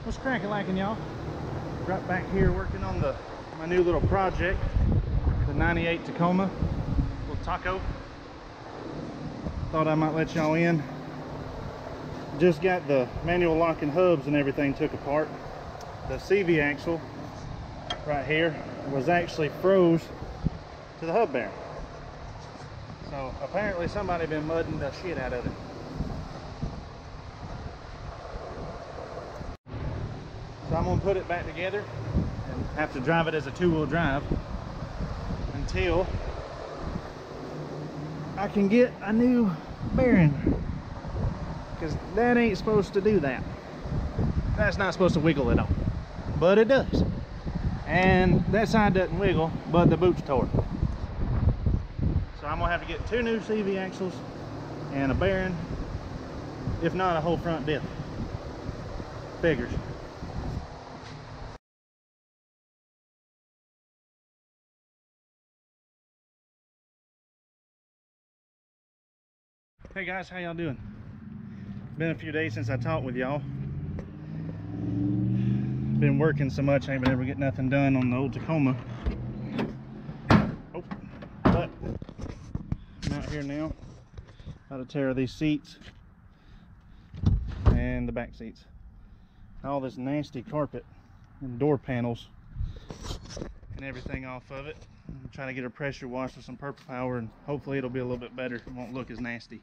What's cracking, lacking, y'all? Right back here working on my new little project, the 98 Tacoma, little taco. Thought I might let y'all in. Just got the manual locking hubs and everything took apart. The CV axle right here was actually froze to the hub bearing. So apparently somebody been mudding the shit out of it. So I'm gonna put it back together and have to drive it as a two-wheel drive until I can get a new bearing, because that ain't supposed to do that. That's not supposed to wiggle at all, but it does. And that side doesn't wiggle, but the boot's tore. So I'm gonna have to get two new CV axles and a bearing, if not a whole front diff. Figures. Hey guys, how y'all doing? Been a few days since I talked with y'all. Been working so much, I ain't been able to get nothing done on the old Tacoma. Oh, but I'm out here now. About to tear these seats and the back seats. All this nasty carpet and door panels and everything off of it. I'm trying to get a pressure wash with some Purple Power, and hopefully it'll be a little bit better. It won't look as nasty.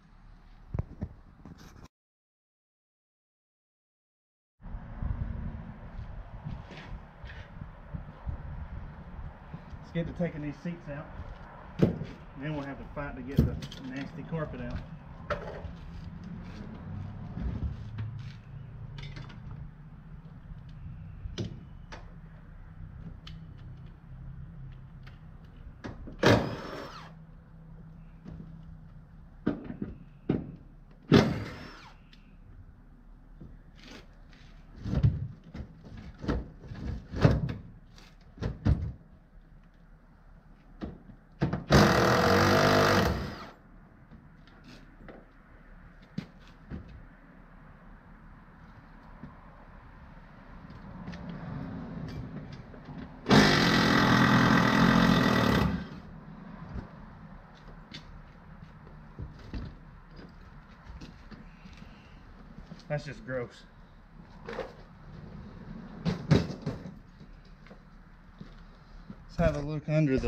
Let's get to taking these seats out. Then we'll have to fight to get the nasty carpet out. That's just gross. Let's have a look under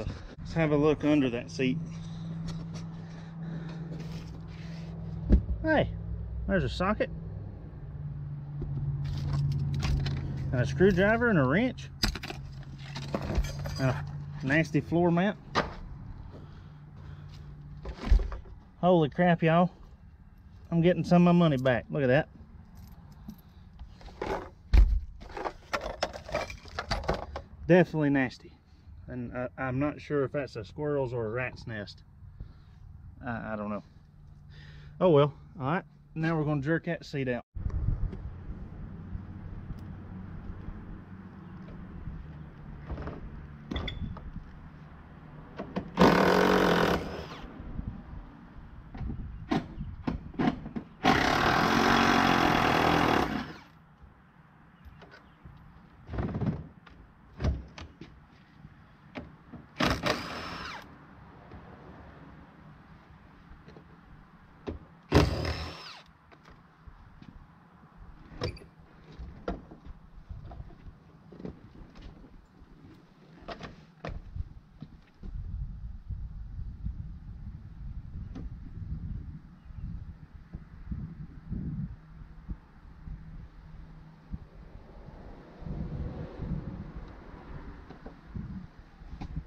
that seat. Hey, there's a socket and a screwdriver and a wrench and a nasty floor mat. Holy crap, y'all. I'm getting some of my money back. Look at that. Definitely nasty, and I'm not sure if that's a squirrel's or a rat's nest. I don't know. Oh well. All right, now we're going to jerk that seat out.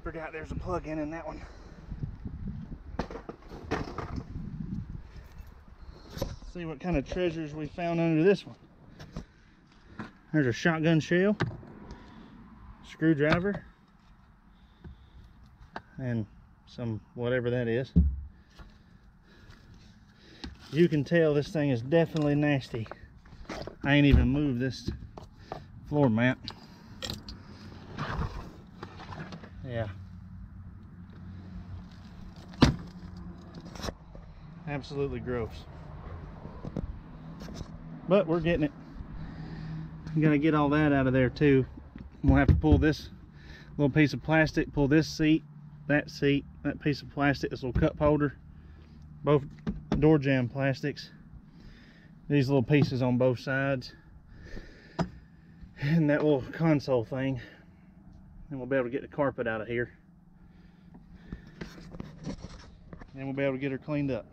Forgot there's a plug-in in that one. See what kind of treasures we found under this one. There's a shotgun shell, screwdriver, and some whatever that is. You can tell this thing is definitely nasty. I ain't even moved this floor mat. Yeah. Absolutely gross. But we're getting it. You gotta get all that out of there too. We'll have to pull this little piece of plastic, pull this seat, that piece of plastic, this little cup holder, both door jamb plastics, these little pieces on both sides, and that little console thing, and we'll be able to get the carpet out of here, and we'll be able to get her cleaned up.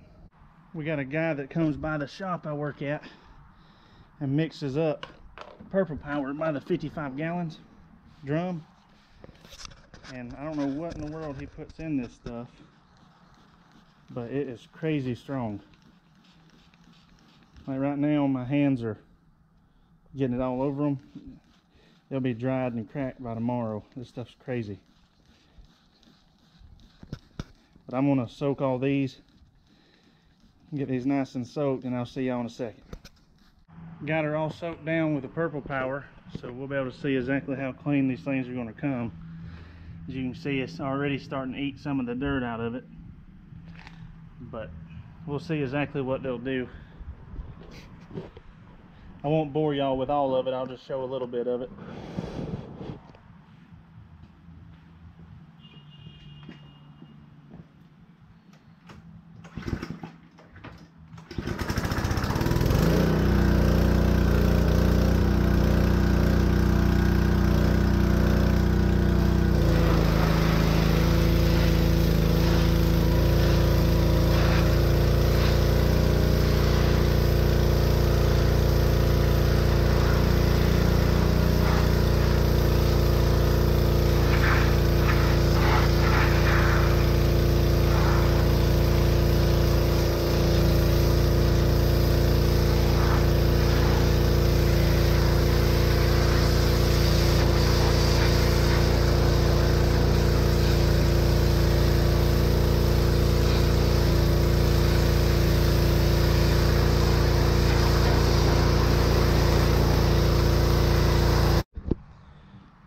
We got a guy that comes by the shop I work at and mixes up Purple Power by the 55 gallons drum, and I don't know what in the world he puts in this stuff, but it is crazy strong. Like right now my hands are getting it all over them. They'll be dried and cracked by tomorrow. This stuff's crazy. But I'm gonna soak all these, get these nice and soaked, and I'll see y'all in a second. Got her all soaked down with the Purple Power, so we'll be able to see exactly how clean these things are going to come. As you can see, it's already starting to eat some of the dirt out of it, but we'll see exactly what they'll do. I won't bore y'all with all of it, I'll just show a little bit of it.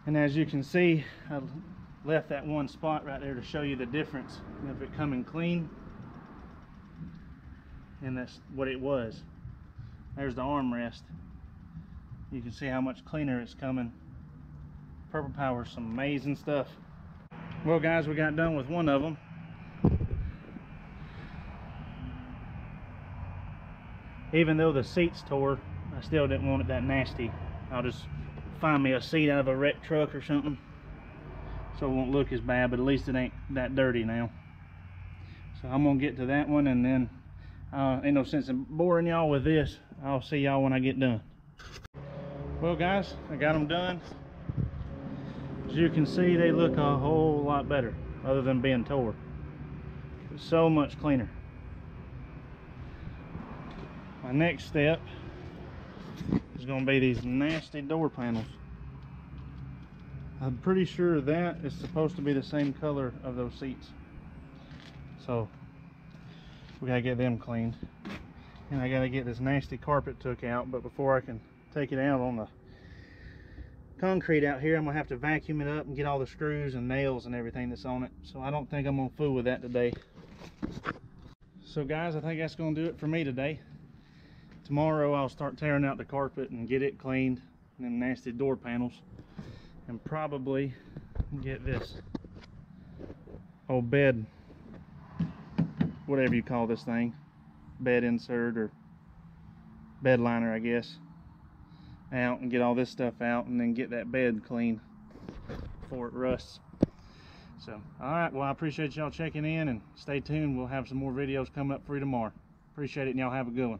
And as you can see, I left that one spot right there to show you the difference of it coming clean, and that's what it was. There's the armrest. You can see how much cleaner it's coming. Purple Power is some amazing stuff. Well guys, we got done with one of them. Even though the seats tore, I still didn't want it that nasty. I'll just find me a seat out of a wrecked truck or something, so it won't look as bad, but at least it ain't that dirty now. So I'm gonna get to that one, and then ain't no sense in boring y'all with this. I'll see y'all when I get done. Well guys, I got them done. As you can see, they look a whole lot better, other than being tore. It's so much cleaner. My next step is going to be these nasty door panels. I'm pretty sure that is supposed to be the same color of those seats, so we gotta get them cleaned, and I gotta get this nasty carpet took out. But before I can take it out on the concrete out here, I'm gonna have to vacuum it up and get all the screws and nails and everything that's on it, so I don't think I'm gonna fool with that today. So guys, I think that's gonna do it for me today. Tomorrow I'll start tearing out the carpet and get it cleaned, and them nasty door panels, and probably get this old bed, whatever you call this thing, bed insert or bed liner I guess, out, and get all this stuff out, and then get that bed clean before it rusts. So alright, well I appreciate y'all checking in, and stay tuned. We'll have some more videos coming up for you tomorrow. Appreciate it, and y'all have a good one.